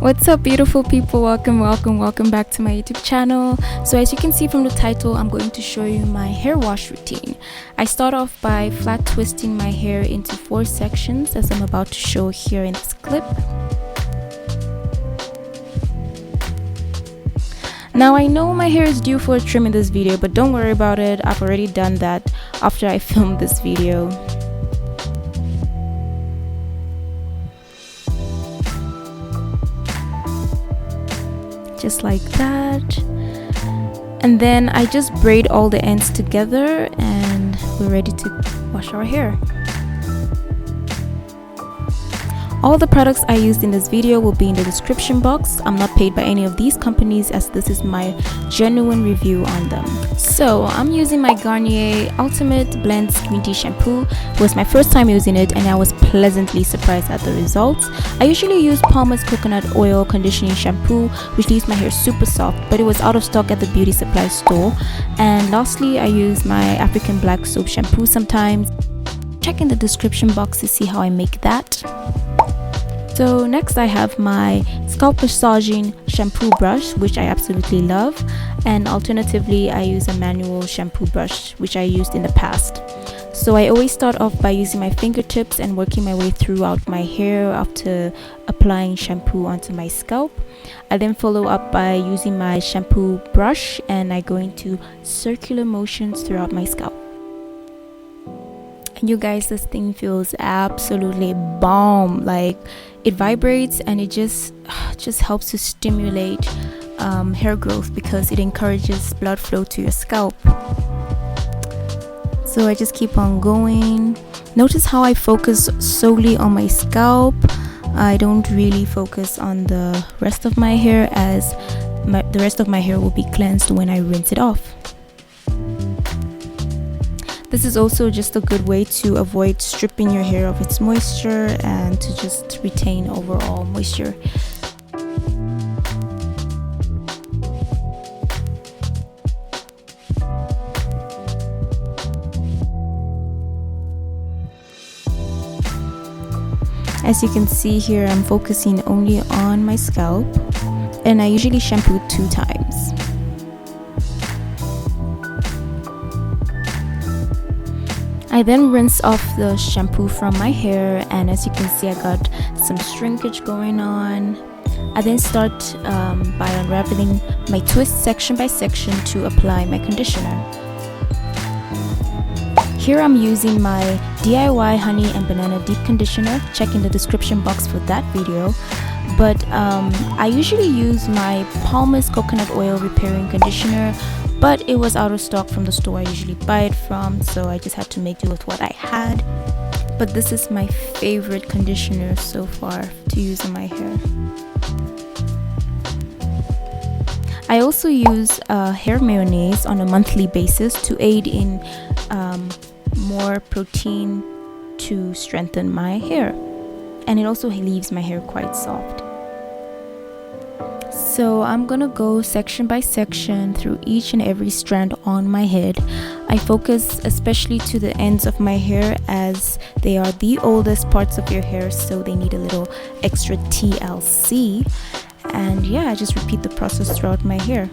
What's up, beautiful people? Welcome back to my YouTube channel. So as you can see from the title, I'm going to show you my hair wash routine. I start off by flat twisting my hair into 4 sections, as I'm about to show here in this clip. Now I know my hair is due for a trim in this video, but don't worry about it. I've already done that after I filmed this video. Just like that, and then I just braid all the ends together and we're ready to wash our hair. All the products I used in this video will be in the description box. I'm not paid by any of these companies, as this is my genuine review on them. So I'm using my Ganier Ultimate Blends Green Tea Shampoo. It was my first time using it and I was pleasantly surprised at the results. I usually use Palmer's Coconut Oil Conditioning Shampoo, which leaves my hair super soft, but it was out of stock at the beauty supply store. And lastly, I use my African Black Soap Shampoo sometimes. Check in the description box to see how I make that. So next I have my scalp massaging shampoo brush, which I absolutely love, and alternatively I use a manual shampoo brush, which I used in the past. So I always start off by using my fingertips and working my way throughout my hair after applying shampoo onto my scalp. I then follow up by using my shampoo brush and I go into circular motions throughout my scalp. And you guys, this thing feels absolutely bomb. Like, it vibrates and it just helps to stimulate hair growth because it encourages blood flow to your scalp. So I just keep on going. Notice how I focus solely on my scalp. I don't really focus on the rest of my hair, as the rest of my hair will be cleansed when I rinse it off. This is also just a good way to avoid stripping your hair of its moisture and to just retain overall moisture. As you can see here, I'm focusing only on my scalp, and I usually shampoo 2 times. I then rinse off the shampoo from my hair, and as you can see, I got some shrinkage going on. I then start by unraveling my twist section by section to apply my conditioner. Here I'm using my DIY honey and banana deep conditioner. Check in the description box for that video. But I usually use my Palmer's Coconut Oil Repairing Conditioner, but it was out of stock from the store I usually buy it from, so I just had to make do with what I had. But this is my favorite conditioner so far to use on my hair. I also use hair mayonnaise on a monthly basis to aid in more protein to strengthen my hair, and it also leaves my hair quite soft. So I'm gonna go section by section through each and every strand on my head. I focus especially to the ends of my hair, as they are the oldest parts of your hair, so they need a little extra TLC. And yeah, I just repeat the process throughout my hair.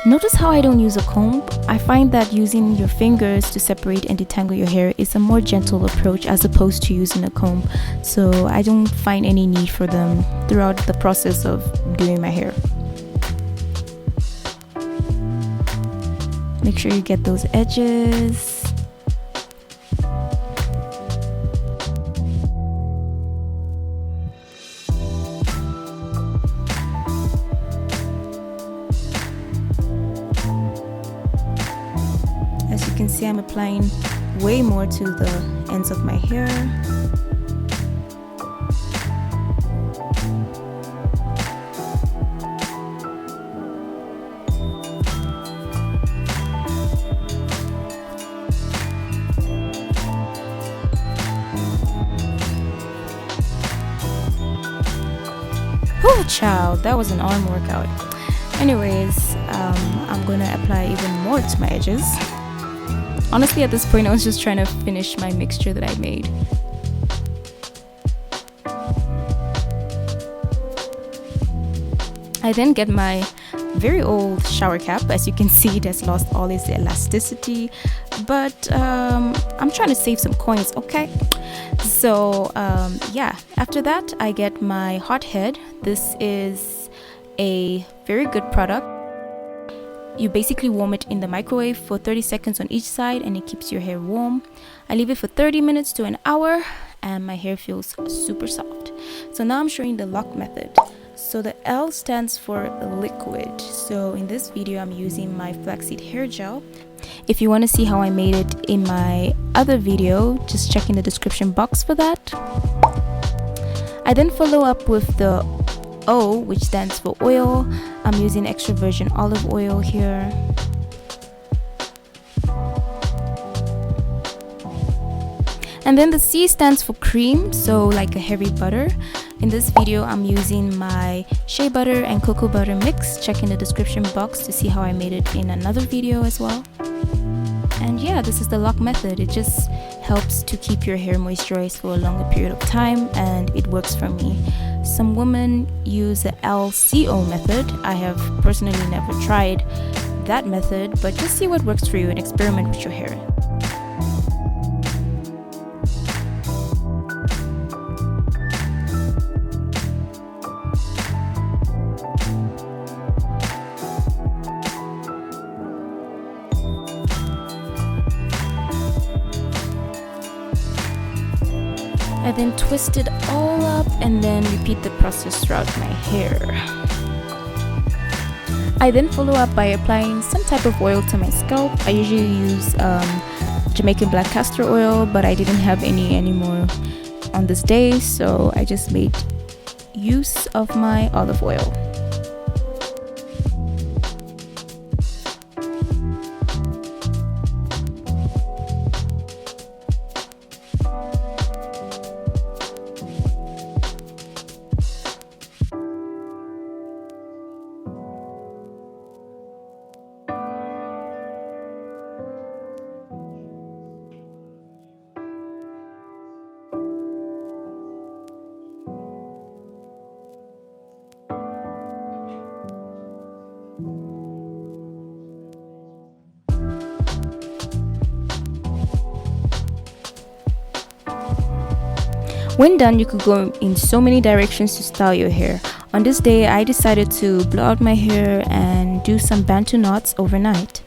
Notice how I don't use a comb. I find that using your fingers to separate and detangle your hair is a more gentle approach as opposed to using a comb. So I don't find any need for them throughout the process of doing my hair. Make sure you get those edges. As you can see, I'm applying way more to the ends of my hair. Oh child, that was an arm workout. Anyways, I'm gonna apply even more to my edges. Honestly, at this point, I was just trying to finish my mixture that I made. I then get my very old shower cap. As you can see, it has lost all its elasticity, but I'm trying to save some coins, okay? So yeah, after that I get my hot head. This is a very good product. You basically warm it in the microwave for 30 seconds on each side and it keeps your hair warm. I leave it for 30 minutes to an hour and my hair feels super soft. So now I'm showing the lock method. So the L stands for liquid. So in this video I'm using my flaxseed hair gel. If you want to see how I made it in my other video, just check in the description box for that. I then follow up with the O, which stands for oil. I'm using extra virgin olive oil here. And then the C stands for cream, so like a heavy butter. In this video I'm using my shea butter and cocoa butter mix. Check in the description box to see how I made it in another video as well. And yeah, this is the lock method. It just helps to keep your hair moisturized for a longer period of time, and it works for me. Some women use the LCO method. I have personally never tried that method, but just see what works for you and experiment with your hair. I then twist it all up and then repeat the process throughout my hair. I then follow up by applying some type of oil to my scalp. I usually use Jamaican black castor oil, but I didn't have any anymore on this day, so I just made use of my olive oil. When done, you could go in so many directions to style your hair. On this day, I decided to blow out my hair and do some bantu knots overnight.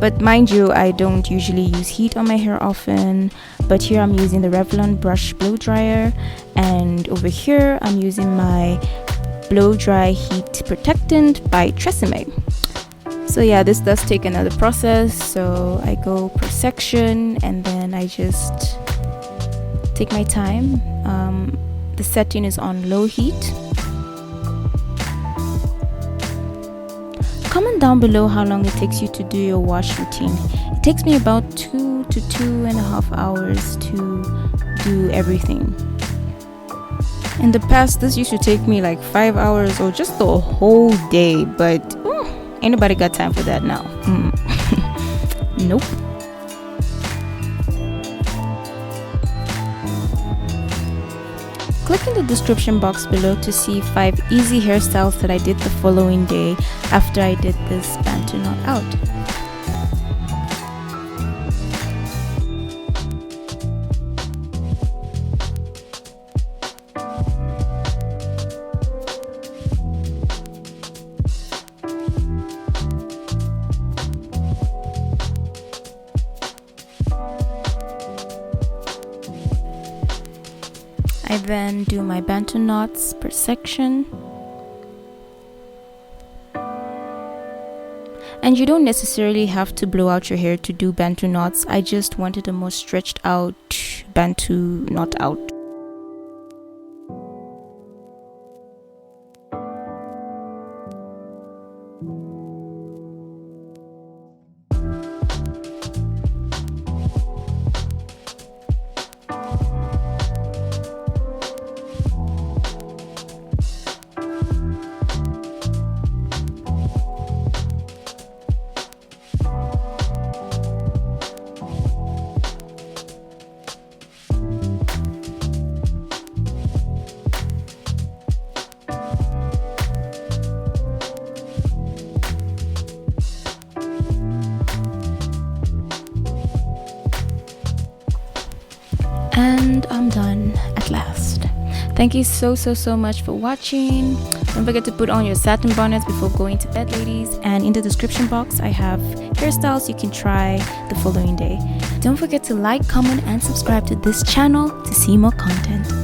But mind you, I don't usually use heat on my hair often, but here I'm using the Revlon brush blow dryer, and over here I'm using my blow dry heat protectant by Tresemme. So yeah, this does take another process, so I go per section and then I just take my time. The setting is on low heat. Comment down below how long it takes you to do your wash routine. It takes me about 2 to 2.5 hours to do everything. In the past, this used to take me like 5 hours or just the whole day, but ain't nobody got time for that now. Nope. Click in the description box below to see 5 easy hairstyles that I did the following day after I did this bantu knot out. I then do my bantu knots per section. And you don't necessarily have to blow out your hair to do bantu knots. I just wanted a more stretched out bantu knot out. And I'm done at last. Thank you so much for watching. Don't forget to put on your satin bonnets before going to bed, ladies. And in the description box I have hairstyles you can try the following day. Don't forget to like, comment and subscribe to this channel to see more content.